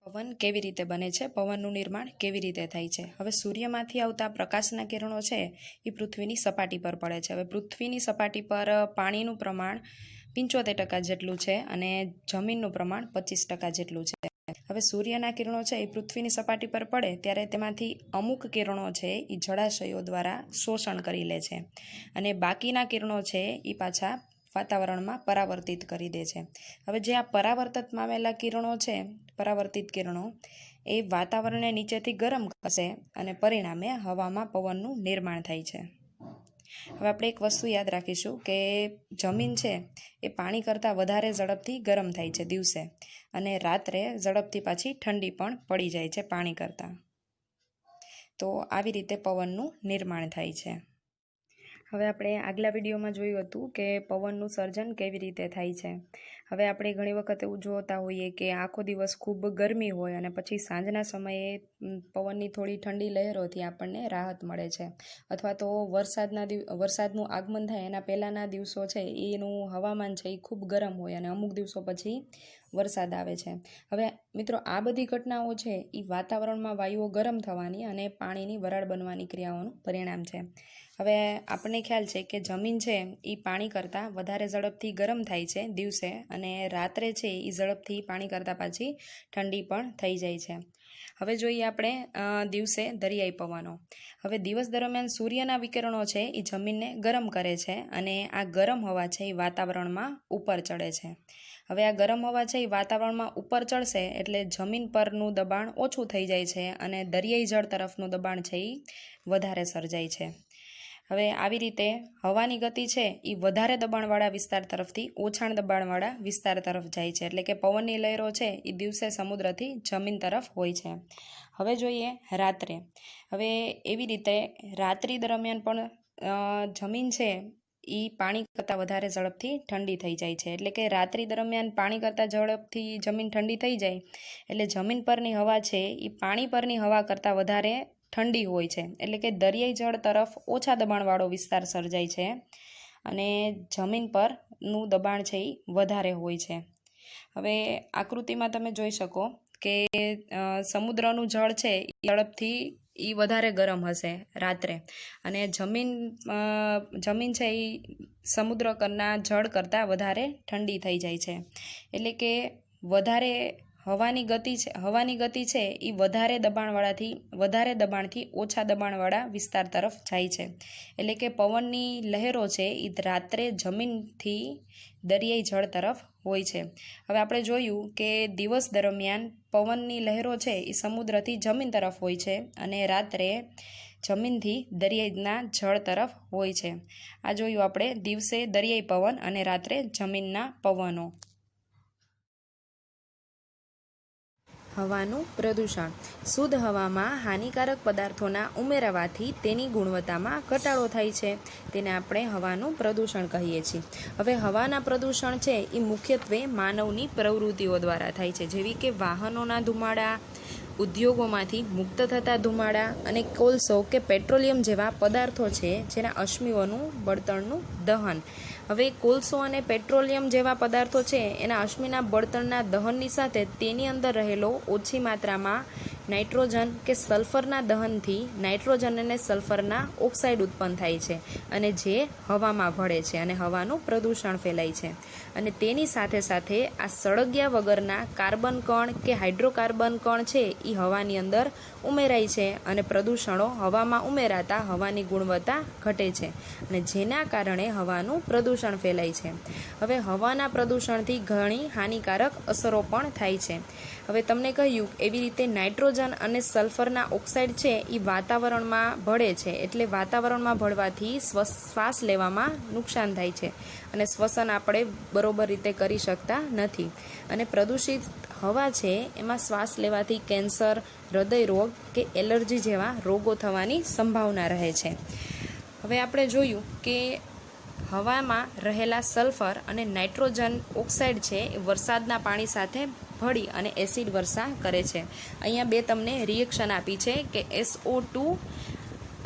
પવન કેવી રીતે બને છે, પવનનું નિર્માણ કેવી રીતે થાય છે। હવે સૂર્યમાંથી આવતા પ્રકાશના કિરણો છે એ પૃથ્વીની સપાટી પર પડે છે। હવે પૃથ્વીની સપાટી પર પાણીનું પ્રમાણ 75% જેટલું છે અને જમીનનું પ્રમાણ 25% જેટલું છે। હવે સૂર્યના કિરણો છે એ પૃથ્વીની સપાટી પર પડે ત્યારે તેમાંથી અમુક કિરણો છે એ જળાશયો દ્વારા શોષણ કરી લે છે અને બાકીના કિરણો છે એ પાછા વાતાવરણમાં પરાવર્તિત કરી દે છે। હવે જે આ પરાવર્તિત પામેલા કિરણો છે, પરાવર્તિત કિરણો એ વાતાવરણને નીચેથી ગરમ કરશે અને પરિણામે હવામાં પવનનું નિર્માણ થાય છે। હવે આપણે એક વસ્તુ યાદ રાખીશું કે જમીન છે એ પાણી કરતાં વધારે ઝડપથી ગરમ થાય છે દિવસે, અને રાત્રે ઝડપથી પાછી ઠંડી પણ પડી જાય છે પાણી કરતાં। તો આવી રીતે પવનનું નિર્માણ થાય છે। હવે આપણે આગલા વિડીયોમાં જોયું હતું કે પવનનું સર્જન કેવી રીતે થાય છે। હવે આપણે ઘણી વખત એવું જોતા હોઈએ કે આખો દિવસ ખૂબ ગરમી હોય અને પછી સાંજના સમયે પવનની થોડી ઠંડી લહેરોથી આપણને રાહત મળે છે, અથવા તો વરસાદનું આગમન થાય એના પહેલાંના દિવસો છે એનું હવામાન છે એ ખૂબ ગરમ હોય અને અમુક દિવસો પછી વરસાદ આવે છે। હવે મિત્રો, આ બધી ઘટનાઓ છે એ વાતાવરણમાં વાયુઓ ગરમ થવાની અને પાણીની વરાળ બનવાની ક્રિયાઓનું પરિણામ છે। હવે આપણને ખ્યાલ છે કે જમીન છે એ પાણી કરતાં વધારે ઝડપથી ગરમ થાય છે દિવસે, અને રાત્રે છે એ ઝડપથી પાણી કરતાં પાછી ઠંડી પણ થઈ જાય છે। હવે જોઈએ આપણે દિવસે દરિયાઈ પવનો। હવે દિવસ દરમિયાન સૂર્યના વિકિરણો છે એ જમીનને ગરમ કરે છે અને આ ગરમ હવા છે એ વાતાવરણમાં ઉપર ચડે છે। હવે આ ગરમ હવા છે એ વાતાવરણમાં ઉપર ચડશે એટલે જમીન પરનું દબાણ ઓછું થઈ જાય છે અને દરિયાઈ જળ તરફનું દબાણ છે એ વધારે સર્જાય છે। હવે આવી રીતે હવાની ગતિ છે એ વધારે દબાણવાળા વિસ્તાર તરફથી ઓછા દબાણવાળા વિસ્તાર તરફ જાય છે, એટલે કે પવનની લહેરો છે એ દિવસે સમુદ્રથી જમીન તરફ હોય છે। હવે જોઈએ રાત્રે। હવે એવી રીતે રાત્રિ દરમિયાન પણ જમીન છે એ પાણી કરતાં વધારે ઝડપથી ઠંડી થઈ જાય છે, એટલે કે રાત્રિ દરમિયાન પાણી કરતાં ઝડપથી જમીન ઠંડી થઈ જાય એટલે જમીન પરની હવા છે એ પાણી પરની હવા કરતાં વધારે ઠંડી હોય છે, એટલે કે દરિયાઈ જળ તરફ ઓછા દબાણવાળો વિસ્તાર સર્જાય છે અને જમીન પરનું દબાણ છે એ વધારે હોય છે। હવે આકૃતિમાં તમે જોઈ શકો કે સમુદ્રનું જળ છે એ ઝડપથી એ વધારે ગરમ હશે રાત્રે, અને જમીન છે એ સમુદ્ર કરના જળ કરતાં વધારે ઠંડી થઈ જાય છે, એટલે કે વધારે હવાની ગતિ છે એ વધારે દબાણથી ઓછા દબાણવાળા વિસ્તાર તરફ જાય છે, એટલે કે પવનની લહેરો છે એ રાત્રે જમીનથી દરિયાઈ જળ તરફ હોય છે। હવે આપણે જોયું કે દિવસ દરમિયાન પવનની લહેરો છે એ સમુદ્રથી જમીન તરફ હોય છે અને રાત્રે જમીનથી દરિયાઈના જળ તરફ હોય છે। આ જોયું આપણે દિવસે દરિયાઈ પવન અને રાત્રે જમીનના પવનો। હવાનું પ્રદૂષણ। શુદ્ધ હવામાં હાનિકારક પદાર્થોના ઉમેરાવાથી તેની ગુણવત્તામાં ઘટાડો થાય છે, તેને આપણે હવાનું પ્રદૂષણ કહીએ છીએ। હવે હવાના પ્રદૂષણ છે એ મુખ્યત્વે માનવની પ્રવૃત્તિઓ દ્વારા થાય છે, જેવી કે વાહનોના ધુમાડા, ઉદ્યોગોમાંથી મુક્ત થતા ધુમાડા અને કોલસો કે પેટ્રોલિયમ જેવા પદાર્થો છે જેના અશ્મિઓનું બળતણનું દહન। હવે કોલસો અને પેટ્રોલિયમ જેવા પદાર્થો છે એના અશ્મિના બળતણના દહનની સાથે તેની અંદર રહેલો ઓછી માત્રામાં નાઇટ્રોજન કે સલ્ફરના દહનથી નાઇટ્રોજન અને સલ્ફરના ઓક્સાઇડ ઉત્પન્ન થાય છે અને જે હવામાં ભળે છે અને હવાનું પ્રદૂષણ ફેલાય છે। અને તેની સાથે સાથે આ સળગ્યા વગરના કાર્બન કણ કે હાઇડ્રોકાર્બન કણ છે એ હવાની અંદર ઉમેરાય છે અને પ્રદૂષણો હવામાં ઉમેરાતા હવાની ગુણવત્તા ઘટે છે અને જેના કારણે હવાનું પ્રદૂષણ ફેલાય છે। હવે હવાના પ્રદૂષણથી ઘણી હાનિકારક અસરો પણ થાય છે। હવે તમને કહ્યું એવી રીતે નાઇટ્રોજન અને સલ્ફરના ઓક્સાઇડ છે એ વાતાવરણમાં ભળે છે, એટલે વાતાવરણમાં ભળવાથી શ્વાસ લેવામાં નુકસાન થાય છે અને શ્વસન આપણે બરોબર રીતે કરી શકતા નથી, અને પ્રદૂષિત હવા છે એમાં શ્વાસ લેવાથી કેન્સર, હૃદય રોગ કે એલર્જી જેવા રોગો થવાની સંભાવના રહે છે। હવે આપણે જોયું કે હવામાં રહેલા સલ્ફર અને નાઇટ્રોજન ઓક્સાઇડ છે એ વરસાદના પાણી સાથે ભળી અને એસિડ વર્ષા કરે છે। અહીંયા બે તમને રિએક્શન આપી છે કે SO2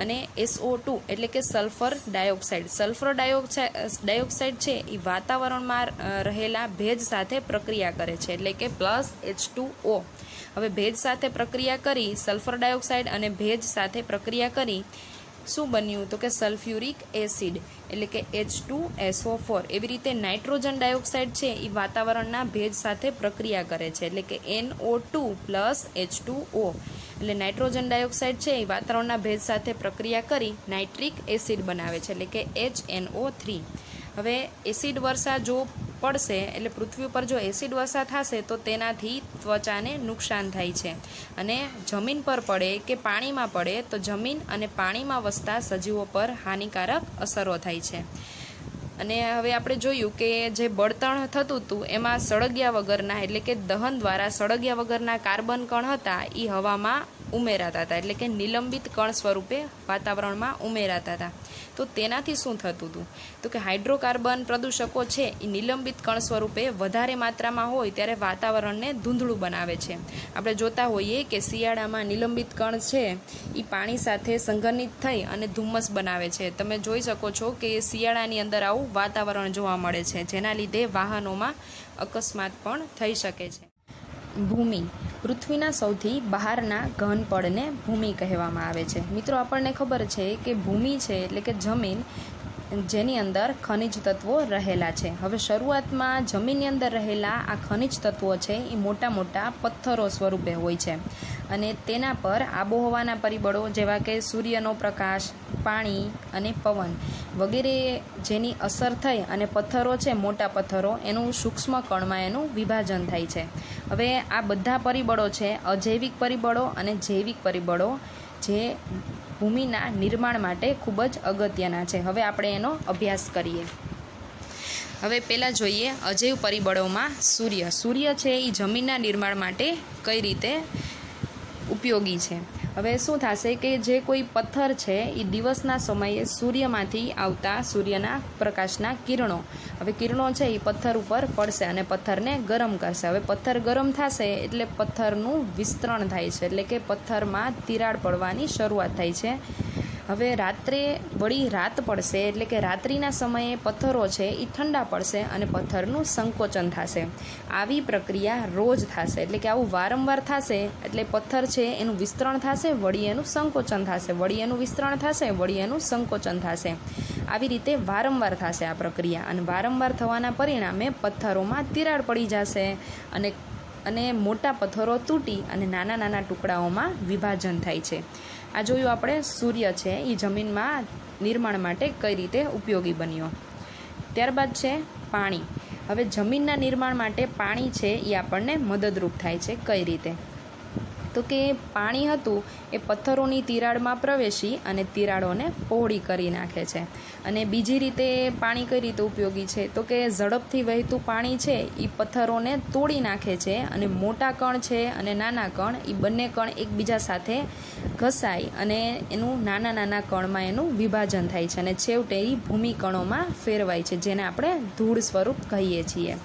અને SO2 એટલે કે સલ્ફર ડાયોક્સાઇડ. સલ્ફર ડાયોક્સાઇડ છે એ વાતાવરણમાં રહેલા ભેજ સાથે પ્રક્રિયા કરે છે, એટલે કે +H2O. હવે ભેજ સાથે પ્રક્રિયા કરી, સલ્ફર ડાયોક્સાઇડ અને ભેજ સાથે પ્રક્રિયા કરી શું બન્યું? તો કે સલ્ફ્યુરિક એસિડ એટલે કે H2SO4. એવી રીતે નાઇટ્રોજન ડાયોક્સાઇડ છે એ વાતાવરણના ભેજ સાથે પ્રક્રિયા કરે છે, એટલે કે NO2 + H2O. એટલે નાઇટ્રોજન ડાયોક્સાઇડ છે એ વાતાવરણના ભેજ સાથે પ્રક્રિયા કરી નાઇટ્રિક એસિડ બનાવે છે, એટલે કે HNO3. હવે એસિડ વર્ષા જો પડશે, એટલે પૃથ્વી ઉપર જો એસિડ વર્ષા થશે તો તેનાથી ત્વચાને નુકસાન થાય છે. અને જમીન પર પડે કે પાણીમાં પડે તો જમીન અને પાણીમાં વસતા સજીવો પર હાનિકારક અસરો થાય છે. અને હવે આપણે જોયું કે જે બળતણ થતું હતું એમાં સળગ્યા વગરના, એટલે કે દહન દ્વારા સળગ્યા વગરના કાર્બન કણ હતા એ હવામાં ઉમેરાતા હતા, એટલે કે નિલંબિત કણ સ્વરૂપે વાતાવરણમાં ઉમેરાતા હતા. તો તેનાથી શું થતું હતું? તો કે હાઇડ્રોકાર્બન પ્રદૂષકો છે એ નિલંબિત કણ સ્વરૂપે વધારે માત્રામાં હોય ત્યારે વાતાવરણને ધૂંધળું બનાવે છે. આપણે જોતા હોઈએ કે શિયાળામાં નિલંબિત કણ છે એ પાણી સાથે સંઘનિત થઈ અને ધુમ્મસ બનાવે છે. તમે જોઈ શકો છો કે શિયાળાની અંદર આવું વાતાવરણ જોવા મળે છે, જેના લીધે વાહનોમાં અકસ્માત પણ થઈ શકે છે. ભૂમિ. પૃથ્વીના સૌથી બહારના ઘન પડને ભૂમિ કહેવામાં આવે છે. મિત્રો, આપણને ખબર છે કે ભૂમિ છે એટલે કે જમીન, જેની અંદર ખનિજ તત્વો રહેલા છે. હવે શરૂઆતમાં જમીનની અંદર રહેલા આ ખનિજ તત્વો છે એ મોટા મોટા પથ્થરો સ્વરૂપે હોય છે, અને તેના પર આબોહવાના પરિબળો જેવા કે સૂર્યનો પ્રકાશ, પાણી અને પવન વગેરે જેની અસર થઈ અને પથ્થરો છે, મોટા પથ્થરો, એનું સૂક્ષ્મ કણમાં એનું વિભાજન થાય છે. હવે આ બધા પરિબળો છે અજૈવિક પરિબળો અને જૈવિક પરિબળો, જે ભૂમિના નિર્માણ માટે ખૂબ જ અગત્યના છે. હવે આપણે એનો અભ્યાસ કરીએ. હવે પહેલાં જોઈએ અજૈવ પરિબળોમાં સૂર્ય છે એ જમીનના નિર્માણ માટે કઈ રીતે ઉપયોગી છે. હવે શું થશે કે જે કોઈ પથ્થર છે એ દિવસના સમયે સૂર્યમાંથી આવતા સૂર્યના પ્રકાશના કિરણો, હવે કિરણો છે એ પથ્થર ઉપર પડશે અને પથ્થરને ગરમ કરશે. હવે પથ્થર ગરમ થશે એટલે પથ્થરનું વિસ્તરણ થાય છે, એટલે કે પથ્થરમાં તિરાડ પડવાની શરૂઆત થાય છે. હવે રાત્રે વળી રાત પડશે, એટલે કે રાત્રિના સમયે પથ્થરો છે એ ઠંડા પડશે અને પથ્થરનું સંકોચન થશે. આવી પ્રક્રિયા રોજ થશે, એટલે કે આવું વારંવાર થશે, એટલે પથ્થર છે એનું વિસ્તરણ થશે, વળી એનું સંકોચન થશે, વળી એનું વિસ્તરણ થશે, વળી એનું સંકોચન થશે. આવી રીતે વારંવાર થશે આ પ્રક્રિયા, અને વારંવાર થવાના પરિણામે પથ્થરોમાં તિરાડ પડી જશે અને મોટા પથ્થરો તૂટી અને નાના નાના ટુકડાઓમાં વિભાજન થાય છે. આ જોયું આપણે સૂર્ય છે એ જમીનમાં નિર્માણ માટે કઈ રીતે ઉપયોગી બન્યો. ત્યારબાદ છે પાણી. હવે જમીનના નિર્માણ માટે પાણી છે એ આપણને મદદરૂપ થાય છે. કઈ રીતે? તો કે પાણી હતું એ પથ્થરોની તિરાડમાં પ્રવેશી અને તિરાડોને પહોળી કરી નાખે છે. અને બીજી રીતે પાણી કઈ રીતે ઉપયોગી છે? તો કે ઝડપથી વહેતું પાણી છે એ પથ્થરોને તોડી નાખે છે, અને મોટા કણ છે અને નાના કણ એ બંને કણ એકબીજા સાથે ઘસાય અને એનું નાના નાના કણમાં એનું વિભાજન થાય છે, અને છેવટે એ ભૂમિ કણોમાં ફેરવાય છે, જેને આપણે ધૂળ સ્વરૂપ કહીએ છીએ.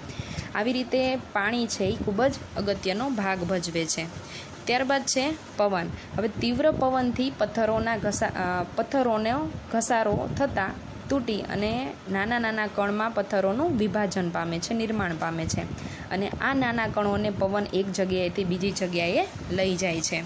આવી રીતે પાણી છે એ ખૂબ જ અગત્યનો ભાગ ભજવે છે. ત્યારબાદ છે પવન. હવે તીવ્ર પવનથી પથ્થરોનો ઘસારો થતાં તૂટી અને નાના નાના કણમાં પથ્થરોનું વિભાજન પામે છે, નિર્માણ પામે છે, અને આ નાના કણોને પવન એક જગ્યાએથી બીજી જગ્યાએ લઈ જાય છે.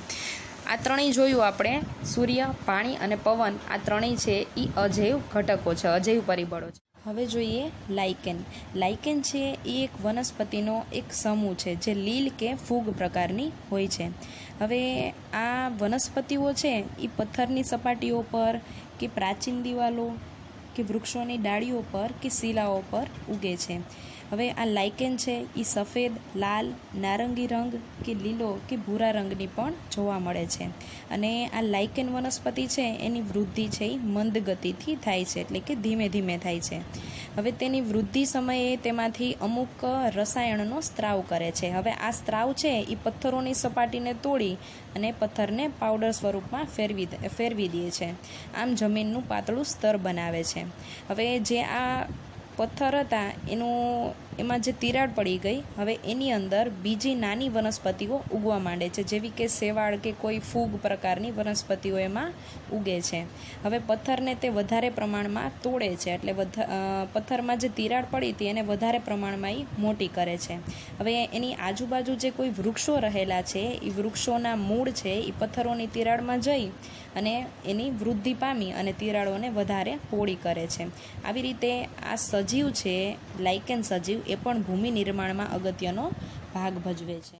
આ ત્રણેય જોયું આપણે, સૂર્ય, પાણી અને પવન. આ ત્રણેય છે એ અજૈવ ઘટકો છે, અજૈવ પરિબળો છે. હવે જોઈએ લાઇકેન. લાઇકેન છે એ એક વનસ્પતિનો એક સમૂહ છે જે લીલ કે ફૂગ પ્રકારની હોય છે. હવે આ વનસ્પતિઓ છે એ પથ્થરની સપાટીઓ પર કે પ્રાચીન દિવાલો કે વૃક્ષોની ડાળીઓ પર કે શિલાઓ પર ઉગે છે. હવે આ લાઇકેન છે એ સફેદ, લાલ, નારંગી રંગ કે લીલો કે ભૂરા રંગની પણ જોવા મળે છે. અને આ લાઇકેન વનસ્પતિ છે એની વૃદ્ધિ છે એ મંદ ગતિથી થાય છે, એટલે કે ધીમે ધીમે થાય છે. હવે તેની વૃદ્ધિ સમયે તેમાંથી અમુક રસાયણનો સ્ત્રાવ કરે છે. હવે આ સ્ત્રાવ છે એ પથ્થરોની સપાટીને તોડી અને પથ્થરને પાવડર સ્વરૂપમાં ફેરવી દે છે. આમ જમીનનું પાતળું સ્તર બનાવે છે. હવે જે આ પથ્થર હતા એમાં જે તિરાડ પડી ગઈ, હવે એની અંદર બીજી નાની વનસ્પતિઓ ઉગવા માંડે છે, જેવી કે શેવાળ કે કોઈ ફૂગ પ્રકારની વનસ્પતિઓ એમાં ઉગે છે. હવે પથ્થરને તે વધારે પ્રમાણમાં તોડે છે, એટલે પથ્થરમાં જે તિરાડ પડી હતી એને વધારે પ્રમાણમાં એ મોટી કરે છે. હવે એની આજુબાજુ જે કોઈ વૃક્ષો રહેલા છે એ વૃક્ષોના મૂળ છે એ પથ્થરોની તિરાડમાં જઈ અને એની વૃદ્ધિ પામી અને તિરાડોને વધારે પહોળી કરે છે. આવી રીતે આ સજીવ છે, લાઇકેન સજીવ, એ પણ ભૂમિ નિર્માણમાં અગત્યનો ભાગ ભજવે છે.